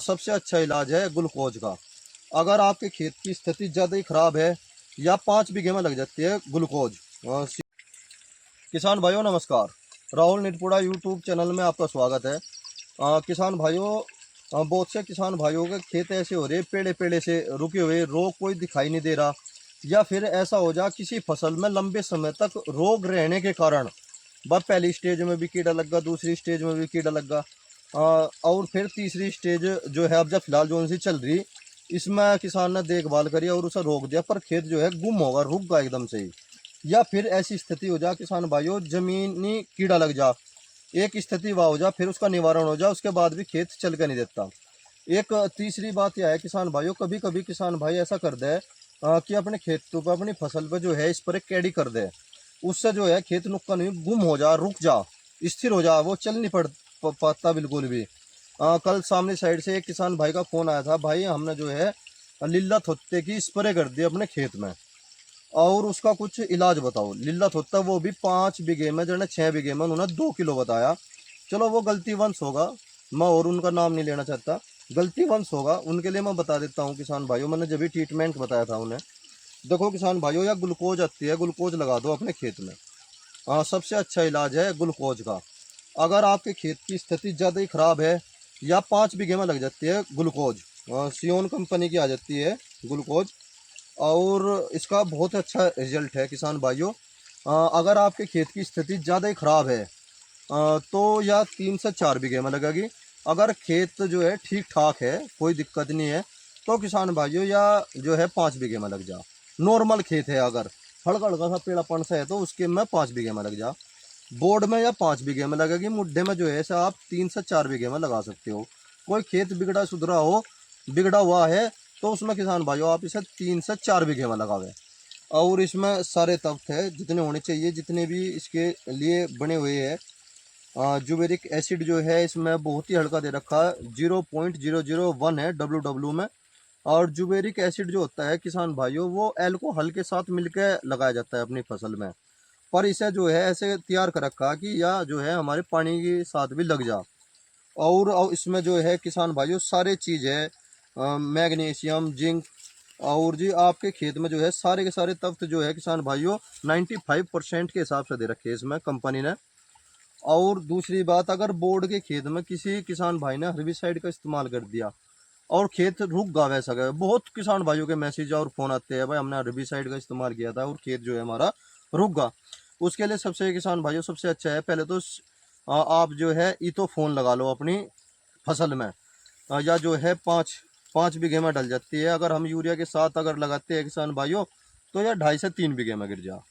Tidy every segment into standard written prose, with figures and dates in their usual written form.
सबसे अच्छा इलाज है ग्लूकोज का। अगर आपके खेत की स्थिति ज़्यादा ही खराब है या 5 बीघे में लग जाती है ग्लूकोज। किसान भाइयों नमस्कार, राहुल निटपुड़ा यूट्यूब चैनल में आपका स्वागत है। किसान भाइयों, बहुत से किसान भाइयों के खेत ऐसे हो रहे पेड़े पेड़े से रुके हुए, रोग कोई दिखाई नहीं दे रहा, या फिर ऐसा हो जा किसी फसल में लंबे समय तक रोग रहने के कारण बस पहली स्टेज में भी कीड़ा लग गया, दूसरी स्टेज में भी कीड़ा लग गया, और फिर तीसरी स्टेज जो है अब जब फिलहाल जो सी चल रही, इसमें किसान ने देखभाल करी और उसे रोक दिया, पर खेत जो है गुम होगा, रुक गया एकदम से ही। या फिर ऐसी स्थिति हो जा किसान भाइयों जमीनी कीड़ा लग जा, एक स्थिति वह हो जा, फिर उसका निवारण हो जा, उसके बाद भी खेत चल के नहीं देता। एक तीसरी बात यह है किसान भाइयों, कभी कभी किसान भाई ऐसा कर दे कि अपने खेतों पर, अपनी फसल पर जो है इस पर एक कैडी कर दे, उससे जो है खेत नुक्कन हुई गुम हो जा, रुक जा, स्थिर हो जा, वो चल नहीं पाता बिल्कुल भी। कल सामने साइड से एक किसान भाई का फोन आया था, भाई हमने जो है लिल्ला थोत्ते की स्प्रे कर दी अपने खेत में और उसका कुछ इलाज बताओ। लिल्ला थोत्ता वो भी 5 बीघे में, जो 6 बीघे में उन्होंने 2 किलो बताया। चलो वो गलती वंश होगा, मैं और उनका नाम नहीं लेना चाहता, गलती वंश होगा, उनके लिए मैं बता देता हूँ किसान भाइयों, मैंने जब भी ट्रीटमेंट बताया था उन्हें। देखो किसान भाइयों, या ग्लूकोज आती है, ग्लूकोज लगा दो अपने खेत में। सबसे अच्छा इलाज है ग्लूकोज का। अगर आपके खेत की स्थिति ज़्यादा ही खराब है या 5 बीघे में लग जाती है ग्लूकोज, सियोन कंपनी की आ जाती है ग्लूकोज, और इसका बहुत अच्छा रिजल्ट है किसान भाइयों। अगर आपके खेत की स्थिति ज़्यादा ही खराब है तो या 3 से 4 बीघे में लगेगी। अगर खेत जो है ठीक ठाक है, कोई दिक्कत नहीं है, तो किसान भाइयों या जो है 5 बीघे में लग जा। नॉर्मल खेत है, अगर हल्का हल्का सा पेड़ापन सा है तो उसके में 5 बीघे में लग जा। बोर्ड में या 5 बीघे में लगेगी, मुड्ढे में जो है ऐसा आप 3 से 4 बीघे में लगा सकते हो। कोई खेत बिगड़ा सुधरा हो, बिगड़ा हुआ है, तो उसमें किसान भाइयों आप इसे 3 से 4 बीघे में लगावे। और इसमें सारे तत्व है जितने होने चाहिए, जितने भी इसके लिए बने हुए हैं। जुबेरिक एसिड जो है इसमें बहुत ही हल्का दे रखा है, 0.001 है डब्ल्यू में। और जुबेरिक एसिड जो होता है किसान भाइयों, वो एल्कोहल के साथ मिलकर लगाया जाता है अपनी फसल में, पर इसे जो है ऐसे तैयार कर रखा कि या जो है हमारे पानी के साथ भी लग जा। और इसमें जो है किसान भाइयों सारे चीज़ है, मैग्नीशियम, जिंक, और जी आपके खेत में जो है सारे के सारे तत्व जो है किसान भाइयों 95% के हिसाब से दे रखे हैं इसमें कंपनी ने। और दूसरी बात, अगर बोर्ड के खेत में किसी किसान भाई ने हर्बिसाइड का इस्तेमाल कर दिया और खेत रुक गा, वैसा गया, बहुत किसान भाइयों के मैसेज और फोन आते हैं, भाई हमने हर्बिसाइड का इस्तेमाल किया था और खेत जो है हमारा रुक गा। उसके लिए सबसे किसान भाइयों सबसे अच्छा है, पहले तो आप जो है ईतो फोन लगा लो अपनी फसल में, या जो है 5 बीघे में डल जाती है। अगर हम यूरिया के साथ अगर लगाते हैं किसान भाइयों, तो यह 2.5 से 3 बीघे में गिर जा।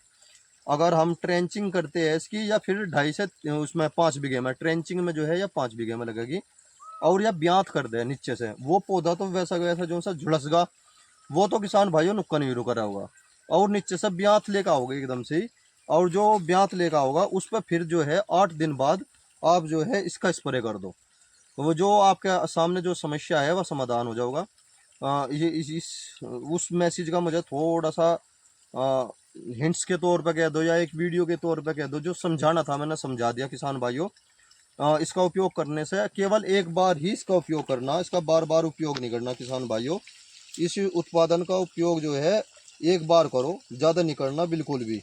अगर हम ट्रेंचिंग करते हैं इसकी, या फिर 2.5 से उसमें 5 बीघे में ट्रेंचिंग में जो है या 5 बीघे में लगेगी। और या ब्यात कर दे नीचे से, वो पौधा तो वैसा वैसा जो सा झुलसगा, वो तो किसान भाइयों नुक्कन ही रुका रहा होगा, और नीचे से ब्यात लेकर आओगे एकदम से ही। और जो ब्यात लेकर आओगा उस पर फिर जो है 8 दिन बाद आप जो है इसका स्प्रे कर दो, तो वो जो आपके सामने जो समस्या है वह समाधान हो जाएगा। ये उस मैसेज का मुझे थोड़ा सा हिंट्स के तौर पे कह दो या एक वीडियो के तौर पे कह दो, जो समझाना था मैंने समझा दिया किसान भाइयों। इसका उपयोग करने से केवल एक बार ही इसका उपयोग करना, इसका बार बार उपयोग नहीं करना किसान भाइयों। इस उत्पादन का उपयोग जो है एक बार करो, ज़्यादा नहीं करना बिल्कुल भी।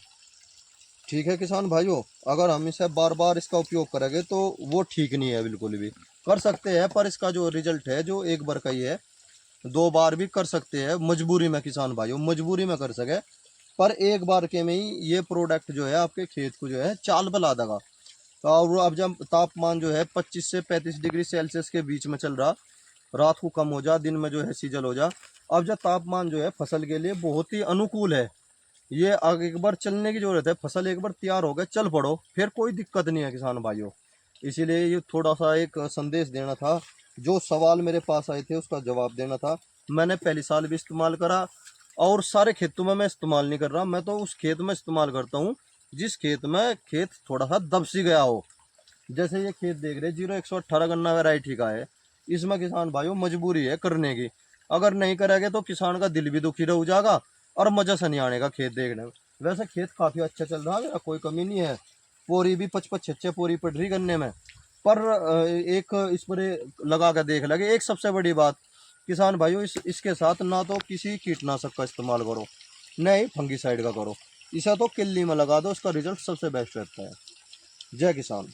ठीक है किसान भाइयों, अगर हम इसे बार बार इसका उपयोग करेंगे तो वो ठीक नहीं है बिल्कुल भी। कर सकते हैं, पर इसका जो रिजल्ट है जो एक बार का ही है, 2 बार भी कर सकते हैं मजबूरी में किसान भाइयों, मजबूरी में कर सके, पर एक बार के में ही ये प्रोडक्ट जो है आपके खेत को जो है चाल बला देगा। और अब जब तापमान जो है 25 से 35 डिग्री सेल्सियस के बीच में चल रहा, रात को कम हो जा, दिन में जो है सीजल हो जा, अब जब तापमान जो है फसल के लिए बहुत ही अनुकूल है, ये आगे एक बार चलने की जरूरत है, फसल एक बार तैयार हो गए चल पड़ो, फिर कोई दिक्कत नहीं है किसान भाइयों। इसीलिए ये थोड़ा सा एक संदेश देना था, जो सवाल मेरे पास आए थे उसका जवाब देना था। मैंने पहली साल भी इस्तेमाल करा, और सारे खेतों में मैं इस्तेमाल नहीं कर रहा, मैं तो उस खेत में इस्तेमाल करता हूँ जिस खेत में खेत थोड़ा सा दबसी गया हो। जैसे ये खेत देख रहे 0118 गन्ना वैरायटी का है, इसमें किसान भाइयों मजबूरी है करने की, अगर नहीं करेंगे तो किसान का दिल भी दुखी रह जाएगा और मजा से नहीं आने का खेत देखने में। वैसे खेत काफ़ी अच्छा चल रहा है मेरा, कोई कमी नहीं है, पोरी भी 55 छः पोरी पड़ रही गन्ने में, पर एक इस पर लगा कर देख लगे। एक सबसे बड़ी बात किसान भाइयों, इसके साथ ना तो किसी कीटनाशक का इस्तेमाल करो, न ही फंगीसाइड का करो। इसे तो किल्ली में लगा दो, उसका रिजल्ट सबसे बेस्ट रहता है। जय किसान।